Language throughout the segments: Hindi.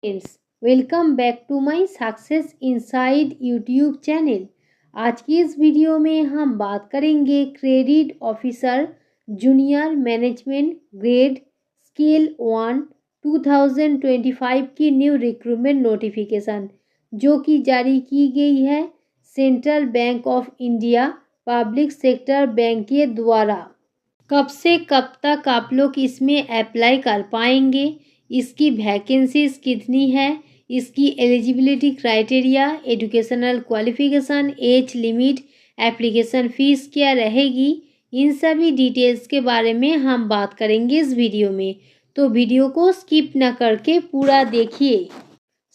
Friends, welcome back to my success inside YouTube channel. आज की इस वीडियो में हम बात करेंगे credit officer junior management grade scale 1 2025 की न्यू रिक्रूटमेंट नोटिफिकेशन जो कि जारी की गई है central bank of India public sector bank के द्वारा। कब से कब तक आप लोग इसमें अप्लाई कर पाएंगे, इसकी वैकेंसीज कितनी है, इसकी eligibility criteria, educational qualification, age limit, application fees क्या रहेगी, इन सभी डिटेल्स के बारे में हम बात करेंगे इस वीडियो में। तो वीडियो को स्किप न करके पूरा देखिए।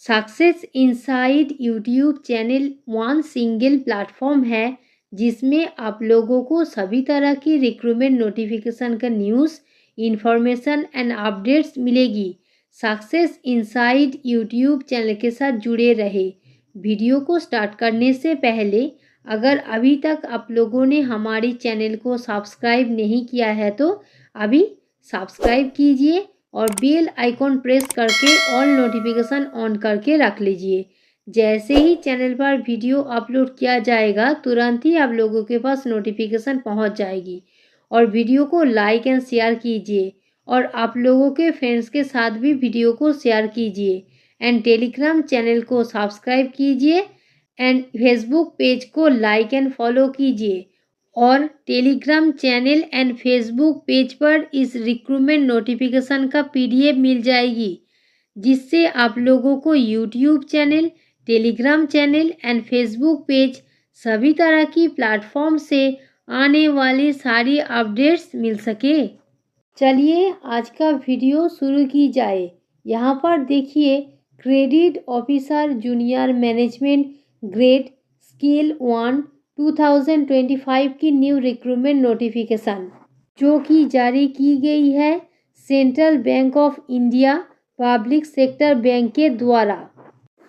Success inside YouTube channel one single platform है जिसमें आप लोगों को सभी तरह की रिक्रूटमेंट नोटिफिकेशन का न्यूज़, इंफॉर्मेशन एंड अपडेट्स मिलेगी। सक्सेस इनसाइड यूट्यूब चैनल के साथ जुड़े रहे। वीडियो को स्टार्ट करने से पहले अगर अभी तक आप लोगों ने हमारी चैनल को सब्सक्राइब नहीं किया है तो अभी सब्सक्राइब कीजिए और बेल आइकॉन प्रेस करके ऑल नोटिफिकेशन ऑन करके रख लीजिए। जैसे ही चैनल पर वीडियो अपलोड किया जाएगा तुरंत ही आप लोगों के पास नोटिफिकेशन पहुंच जाएगी। और वीडियो को लाइक एंड शेयर कीजिए और आप लोगों के फ्रेंड्स के साथ भी वीडियो को शेयर कीजिए। एंड टेलीग्राम चैनल को सब्सक्राइब कीजिए एंड फेसबुक पेज को लाइक एंड फॉलो कीजिए। और Telegram channel and Facebook page पर इस रिक्रूटमेंट नोटिफिकेशन का पीडीएफ मिल जाएगी, जिससे आप लोगों को YouTube channel, Telegram channel and Facebook page सभी तरह की प्लेटफॉर्म से आने वाली सारी अपडेट्स मिल सके। चलिए आज का वीडियो शुरू की जाए। यहाँ पर देखिए credit officer junior management grade scale 1 2025 की न्यू रिक्रूटमेंट नोटिफिकेशन जो कि जारी की गई है central bank of India public sector bank के द्वारा।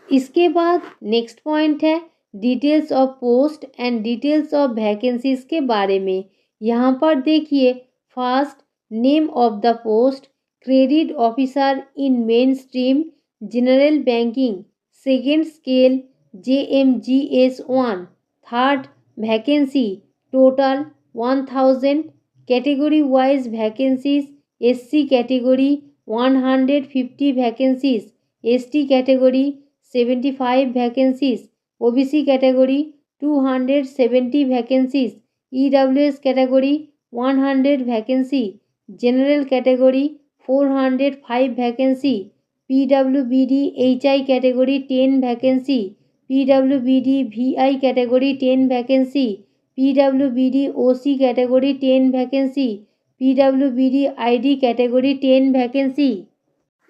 इसके बाद नेक्स्ट पॉइंट है details of post and details of vacancies के बारे में। यहाँ पर देखिए first name of the post credit officer in main stream general banking, second scale JMGS1, third vacancy total 1000, category wise vacancies SC category 150 vacancies, ST category 75 vacancies, OBC category 270 vacancies, EWS category 100 vacancy, general category 405 vacancy, PWBD HI category 10 vacancy, PWBD VI category 10 vacancy, PWBD OC category 10 vacancy, PWBD ID category 10 vacancy.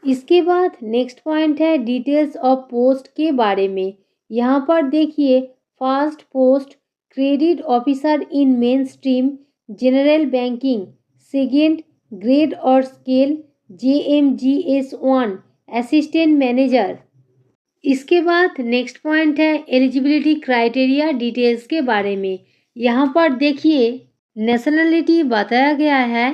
इसके बाद नेक्स्ट पॉइंट है डिटेल्स ऑफ पोस्ट के बारे में। यहाँ पर देखिए first post credit officer in main stream general banking, second grade और स्केल JMGS1 असिस्टेंट मैनेजर। इसके बाद नेक्स्ट पॉइंट है एलिजिबिलिटी क्राइटेरिया डिटेल्स के बारे में। यहाँ पर देखिए नेशनलिटी बताया गया है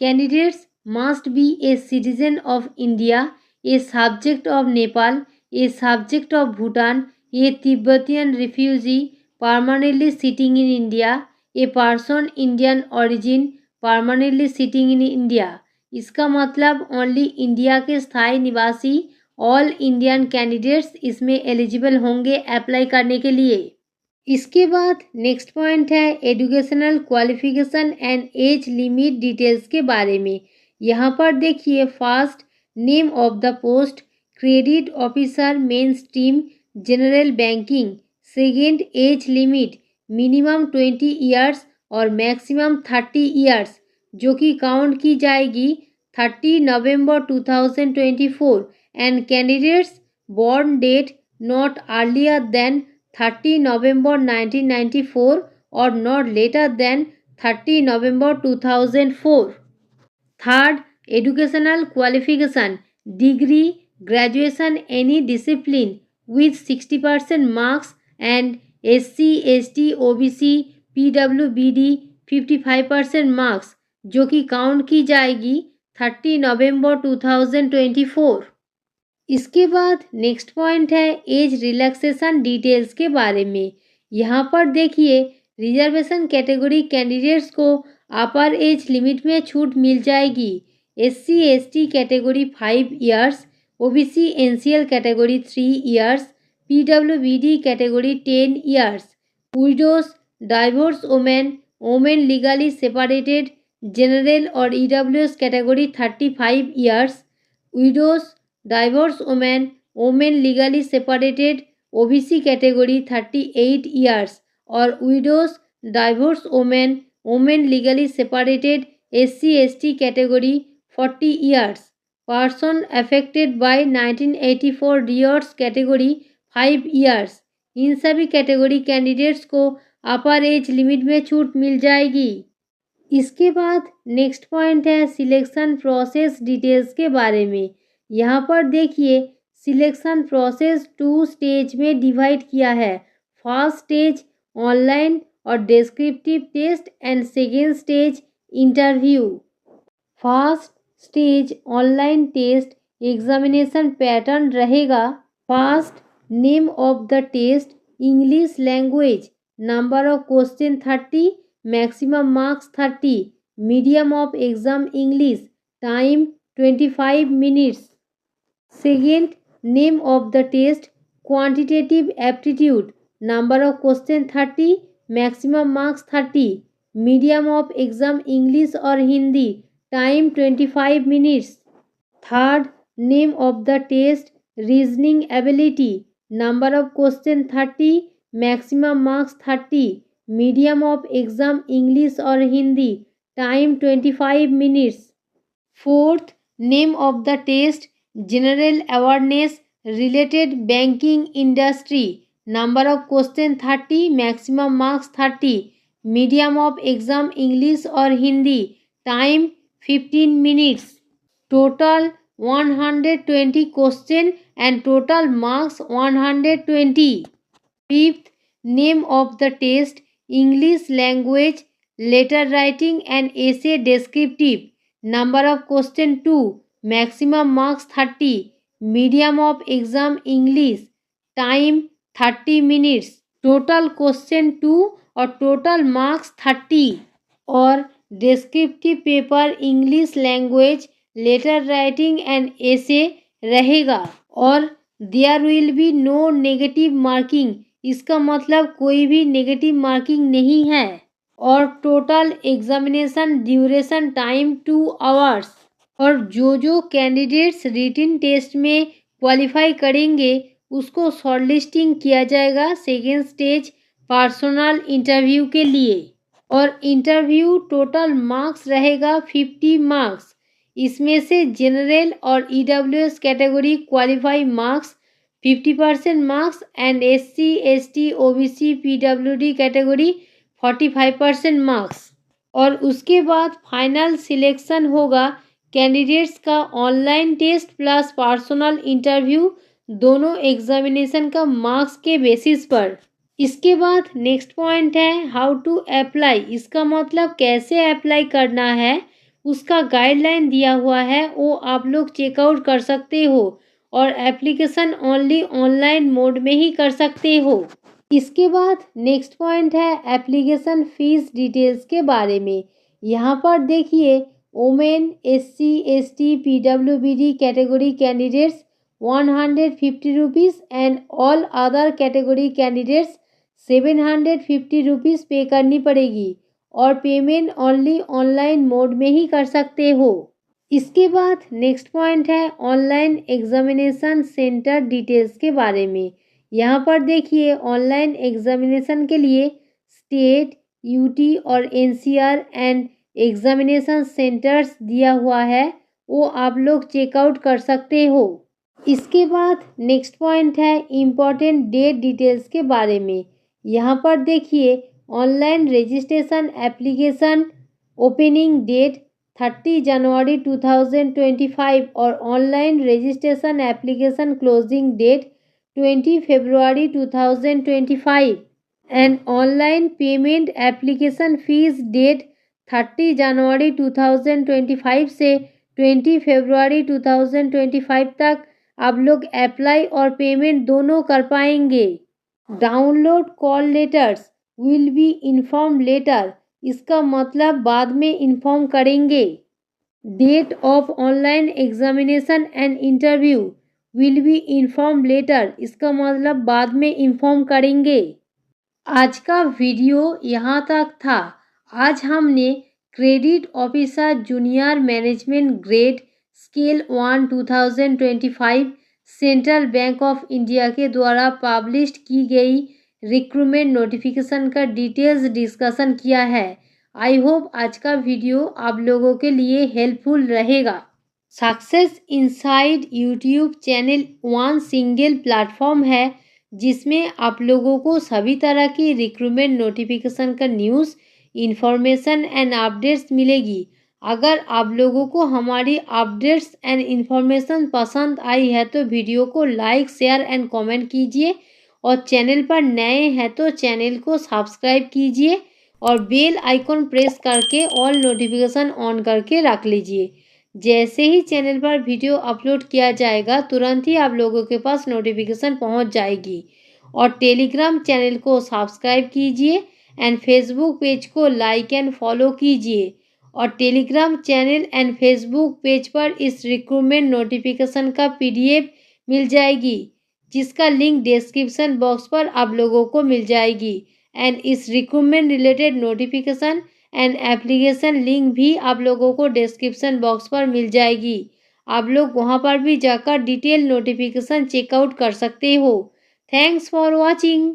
candidates must be a citizen of India, a subject of Nepal, a subject of Bhutan, a Tibetan refugee permanently sitting in India, a person Indian origin permanently sitting in India। इसका मतलब ओनली इंडिया के स्थायी निवासी ऑल इंडियन कैंडिडेट्स इसमें एलिजिबल होंगे अप्लाई करने के लिए। इसके बाद नेक्स्ट पॉइंट है educational qualification and age limit details के बारे में। यहाँ पर देखिए first name of the post credit officer mainstream general banking, second age limit minimum 20 years और मैक्सिमम 30 ईयर्स जो कि काउंट की जाएगी 30 November 2024 and candidates born date not earlier than 30 November 1994 और not later than 30 November 2004। Third educational qualification degree graduation any discipline with 60% marks and SC ST OBC PWBD 55% marks जो कि काउंट की जाएगी 30 नवंबर 2024। इसके बाद नेक्स्ट पॉइंट है एज रिलैक्सेशन डिटेल्स के बारे में। यहाँ पर देखिए रिजर्वेशन कैटेगरी कैंडिडेट्स को अपर एज लिमिट में छूट मिल जाएगी। SC ST category 5 years, OBC NCL category 3 years, PWBD category 10 years, widows, divorce women, women legally separated, general और EWS category 35 years, widows, divorce women, women legally separated, OBC category 38 years और widows, divorce women, women legally separated, SC ST category 40 years, person affected by 1984 riots category 5 years. इन सभी कैटेगरी कैंडिडेट्स को अपर एज लिमिट में छूट मिल जाएगी। इसके बाद नेक्स्ट पॉइंट है सिलेक्शन प्रोसेस डिटेल्स के बारे में। यहाँ पर देखिए सिलेक्शन प्रोसेस 2 स्टेज में डिवाइड किया है। फर्स्ट स्टेज ऑनलाइन और descriptive test and second stage interview. First stage online test examination pattern रहेगा। First name of the test English language, number of question 30, maximum marks 30, medium of exam English, time 25 minutes. Second name of the test quantitative aptitude, number of question 30, maximum marks 30, medium of exam English और Hindi, time 25 minutes. Third name of the test reasoning ability, number of question 30, maximum marks 30, medium of exam English और Hindi, time 25 minutes. Fourth name of the test general awareness related banking industry, number of question 30, maximum marks 30, medium of exam English और Hindi, time 15 minutes. Total 120 question and total marks 120। Fifth name of the test English language letter writing and essay descriptive, number of question 2, maximum marks 30, medium of exam English, time 30 minutes. Total question 2 और टोटल मार्क्स 30। और descriptive paper English language letter writing and essay रहेगा। और there will be no negative marking, इसका मतलब कोई भी नेगेटिव मार्किंग नहीं है। और total examination duration time 2 hours. और जो कैंडिडेट्स रिटन टेस्ट में क्वालिफाई करेंगे उसको शॉर्टलिस्टिंग किया जाएगा सेकेंड स्टेज पर्सनल इंटरव्यू के लिए। और इंटरव्यू टोटल मार्क्स रहेगा 50 मार्क्स। इसमें से जनरल और EWS category qualify marks 50% marks and SC ST OBC PWD category 45% marks. और उसके बाद फाइनल सिलेक्शन होगा कैंडिडेट्स का online test plus personal interview, दोनों एग्जामिनेशन का मार्क्स के बेसिस पर। इसके बाद नेक्स्ट पॉइंट है हाउ टू अप्लाई, इसका मतलब कैसे अप्लाई करना है उसका गाइडलाइन दिया हुआ है, वो आप लोग चेकआउट कर सकते हो। और एप्लीकेशन ओनली ऑनलाइन मोड में ही कर सकते हो। इसके बाद नेक्स्ट पॉइंट है एप्लीकेशन फीस डिटेल्स के बारे में। यहाँ पर देखिए women SC ST PWBD category candidates 150 rupees and all other category candidates 750 rupees पे करनी पड़ेगी। और पेमेंट ओनली ऑनलाइन मोड में ही कर सकते हो। इसके बाद नेक्स्ट पॉइंट है ऑनलाइन एग्जामिनेशन सेंटर डिटेल्स के बारे में। यहाँ पर देखिए ऑनलाइन एग्जामिनेशन के लिए स्टेट UT और NCR एंड एग्जामिनेशन सेंटर्स दिया हुआ है, वो आप लोग चेकआउट कर सकते हो। इसके बाद नेक्स्ट पॉइंट है इम्पॉर्टेंट डेट डिटेल्स के बारे में। यहाँ पर देखिए online registration application opening date 30 January 2025 और online registration application closing date 20 February 2025 and online payment application fees date 30 January 2025 से 20 फरवरी 2025 तक आप लोग अप्लाई और पेमेंट दोनों कर पाएंगे। Download call letters will be inform later, इसका मतलब बाद में इन्फॉर्म करेंगे। Date of online examination and interview will be inform later, इसका मतलब बाद में इन्फॉर्म करेंगे। आज का वीडियो यहाँ तक था। आज हमने credit officer junior management grade scale 1 2025 central bank of India के द्वारा पब्लिश की गई रिक्रूटमेंट नोटिफिकेशन का डिटेल्स डिस्कशन किया है। आई होप आज का वीडियो आप लोगों के लिए हेल्पफुल रहेगा। Success inside YouTube channel one single platform है जिसमें आप लोगों को सभी तरह की रिक्रूटमेंट नोटिफिकेशन का न्यूज़, इंफॉर्मेशन एंड अपडेट्स मिलेगी। अगर आप लोगों को हमारी अपडेट्स एंड इंफॉर्मेशन पसंद आई है तो वीडियो को लाइक, शेयर एंड कमेंट कीजिए और चैनल पर नए हैं तो चैनल को सब्सक्राइब कीजिए और बेल आइकॉन प्रेस करके ऑल नोटिफिकेशन ऑन करके रख लीजिए। जैसे ही चैनल पर वीडियो अपलोड किया जाएगा तुरंत ही आप लोगों के पास नोटिफिकेशन पहुंच जाएगी। और टेलीग्राम चैनल को सब्सक्राइब कीजिए एंड फेसबुक पेज को लाइक एंड फॉलो कीजिए। और Telegram channel and Facebook page पर इस रिक्रूटमेंट नोटिफिकेशन का PDF मिल जाएगी जिसका लिंक डिस्क्रिप्शन बॉक्स पर आप लोगों को मिल जाएगी। एंड इस recruitment related notification and application link भी आप लोगों को डिस्क्रिप्शन बॉक्स पर मिल जाएगी। आप लोग वहां पर भी जाकर डिटेल नोटिफिकेशन चेकआउट कर सकते हो। Thanks for watching.